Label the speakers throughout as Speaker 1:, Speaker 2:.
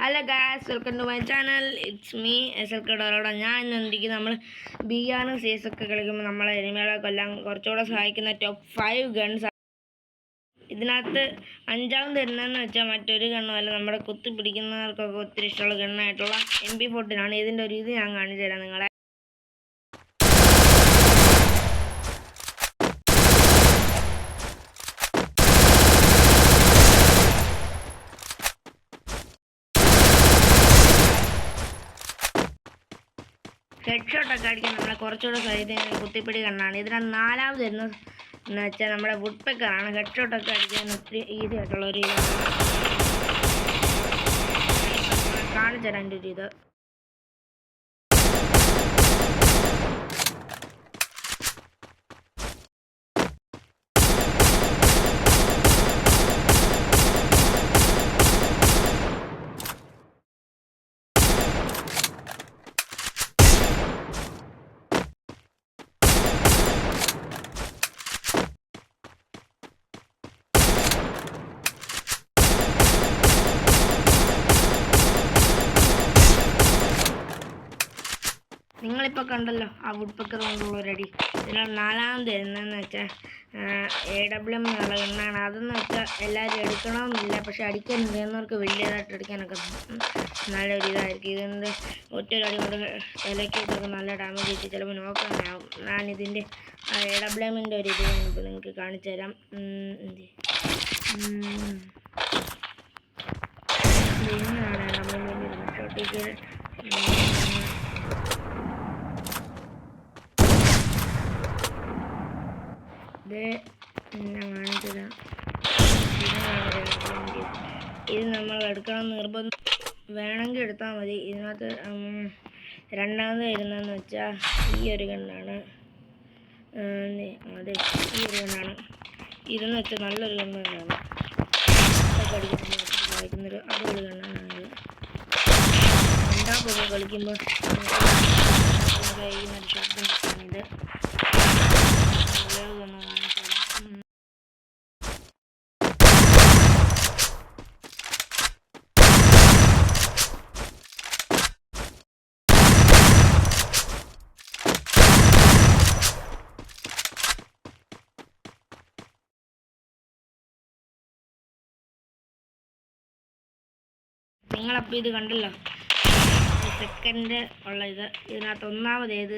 Speaker 1: Hello guys, welcome to my channel. It's me SLK ഡോറോടെ. ഞാൻ ഇന്നിരിക്കും നമ്മൾ ബിയാണ് CS ഒക്കെ കളിക്കുമ്പോൾ നമ്മളെ എനിമകളെ കൊല്ലാൻ കുറച്ചുകൂടെ സഹായിക്കുന്ന ടോപ്പ് 5 ഗൺസ്. ഇതിനകത്ത് അഞ്ചാമത് വരുന്നതെന്ന് വെച്ചാൽ മറ്റൊരു ഗണ്ണുമല്ല, നമ്മുടെ കുത്തി പിടിക്കുന്നവർക്കൊക്കെ ഒത്തിരി ഇഷ്ടമുള്ള ഗണ്ണായിട്ടുള്ള MP14 ഇതിൻ്റെ ഒരു ഇത് ഞാൻ കാണിച്ചു തരാം നിങ്ങളെ. ഹെഡ്ഷോട്ടൊക്കെ അടിക്കാൻ നമ്മളെ കുറച്ചുകൂടെ സഹിതം കുത്തിപ്പിടി കണ്ണാണ്. ഇതിനകത്ത് നാലാമത് വരുന്നത് എന്ന് വെച്ചാൽ നമ്മുടെ വുഡ് പെക്കറാണ്. ഹെഡ്ഷോട്ടൊക്കെ അടിക്കാൻ ഒത്തിരി ഈസി ആയിട്ടുള്ളൊരു കാണിച്ചു തരാം എൻ്റെ ഒരു ഇത്. നിങ്ങളിപ്പോൾ കണ്ടല്ലോ ആ വുഡ് പെക്കർ കൊണ്ടുള്ളൊരടി. ഇതിൽ നാലാമത് വരുന്നതെന്ന് വെച്ചാൽ AWM എന്നുള്ള ഗണ്ണാണ്. അതെന്ന് വെച്ചാൽ എല്ലാവരും എടുക്കണമെന്നില്ല, പക്ഷെ അടിക്കാൻ അറിയുന്നവർക്ക് വലിയതായിട്ട് എടുക്കാനൊക്കെ നല്ലൊരു ഇതായിരിക്കും. ഇതിൻ്റെ ഒറ്റൊരു അടി കൊണ്ട് ഇലക്കൊക്കെ നല്ല ഡാമേജ് വെച്ച് ചിലപ്പോൾ നോക്കാനാവും. ഞാനിതിൻ്റെ AWMൻ്റെ ഒരു ഇത് ഞാനിപ്പോൾ നിങ്ങൾക്ക് കാണിച്ചു തരാം. ഇങ്ങനെയാണ് AWM ഷോട്ടേക്ക്. ഞാൻ കാണിച്ചതാ. ഇത് നമ്മൾ എടുക്കണം നിർബന്ധം വേണമെങ്കിൽ എടുത്താൽ മതി. ഇതിനകത്ത് രണ്ടാമത് വരുന്നതെന്ന് വെച്ചാൽ ഈ ഒരു ഗണ്ണാണ്. അതെ, ഈ ഒരു ഗണ്ണാണ്. ഇതെന്ന് വെച്ചാൽ നല്ലൊരു ഗണ്ണ് തന്നെയാണ്. കളിക്കുന്നൊരു അടിപൊളി ഗണ്ണാണ് ഇത്. രണ്ടാമതൊക്കെ കളിക്കുമ്പോൾ കഴിയുന്നൊരു ശബ്ദം ഇത്. നിങ്ങളപ്പോൾ ഇത് കണ്ടല്ലോ, സെക്കൻഡ് ഉള്ള ഇത്. ഇതിനകത്ത് ഒന്നാമത് ഏത്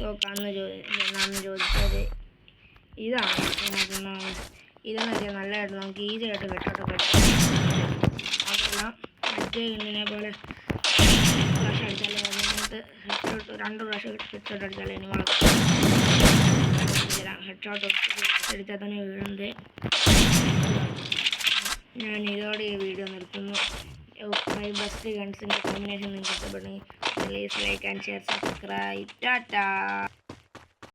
Speaker 1: തോക്കാന്ന് ചോദിച്ചത് ഇതാണ്. ഇതിനകത്ത് ഒന്നാമത് ഇതെന്ന് വെച്ചാൽ നല്ലതായിട്ട് നമുക്ക് ഈസി ആയിട്ട് കെട്ടോട്ടൊക്കെ അതെല്ലാം മറ്റേ ഗണ്ണിനെ പോലെ പ്രാവശ്യം അടിച്ചാലേ അതിനകത്ത് രണ്ട് പ്രാവശ്യം ഹെഡ്ഷോട്ട് അടിച്ചാലേ ഇനിമളെ ഹെഡ്ഷോട്ട് അടിച്ചാൽ തന്നെ വീഴുന്നത്. ഞാൻ ഇതോടെ ഈ വീഡിയോ നിർത്തുന്നു. My best guns in the combination. Please like and share, subscribe. Tata.